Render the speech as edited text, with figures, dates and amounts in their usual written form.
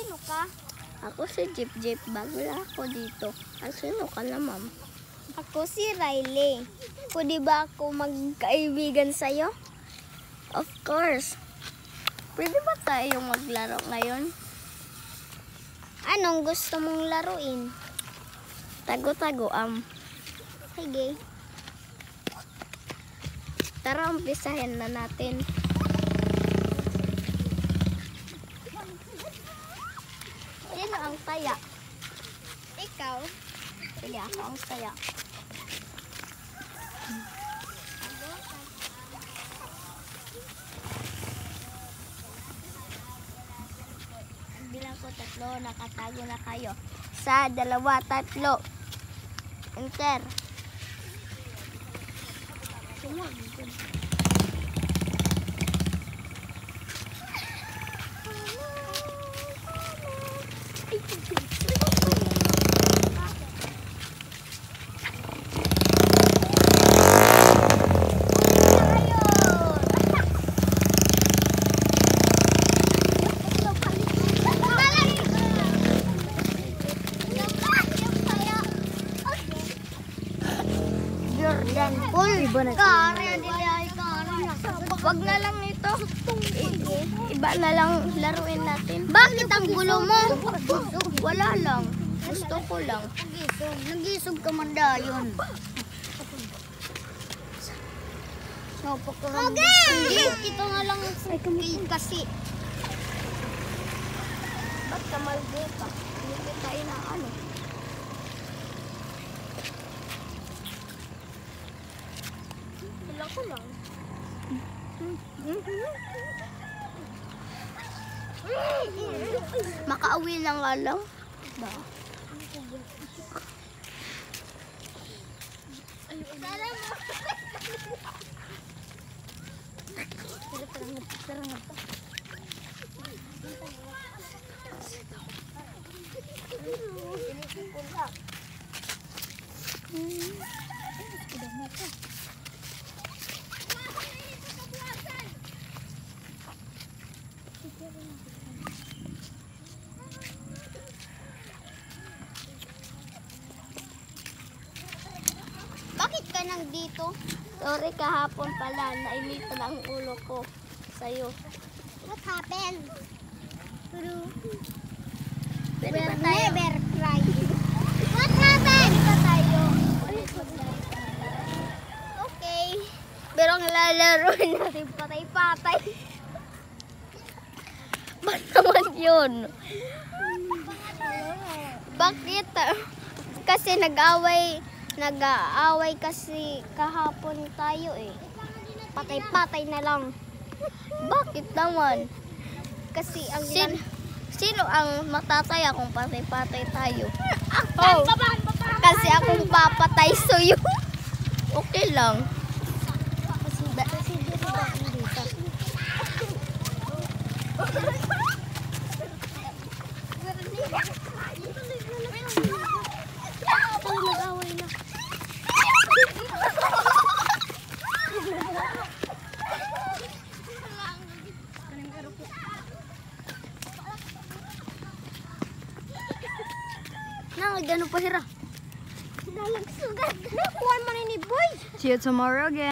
Sino ka? Ako si Jeep Jeep. Bago lang ako dito. Sino ka na, ma'am? Ako si Riley. Pwede ba ako magkaibigan sa'yo? Of course. Pwede ba tayong maglaro ngayon? Anong gusto mong laruin? Tago-tago, Sige. Tara, umpisahin na natin. Sino ang taya? Ikaw? Sige, ako ang taya. Bilang ko 3, nakatago na kayo. 1, 2, 3. Enter. Jordan Paul. Wag na lang ito. Iba na lang laruin natin. Bakit ang gulo mo? Wala lang. Gusto ko lang. Nagisog ka man dayon. Hindi, kita nga lang kasi. Ba't ka malgeta? Hindi kita inaano. Wala ko lang. Makauwi lang nga lang. Ba? Bakit ka nandito? Sorry, kahapon pala. Nainitan ang ulo ko sa'yo. What happened? Pwede ba tayo? Never cry. What happened? Pwede ba tayo? Okay. Pero ang lalaroin natin patay-patay. Ba't naman yun? Bakit? Kasi nag-aaway kasi kahapon tayo eh. Patay-patay na lang. Bakit naman? Kasi ang Sino ang matataya kung patay-patay tayo? Oh, Kasi akong papatay sa'yo. Okay lang. kasi dito ba dito? Nag-aaway na. Gano'n pa hira? Nalagsugan. Nakuha man ni boy. See you tomorrow again.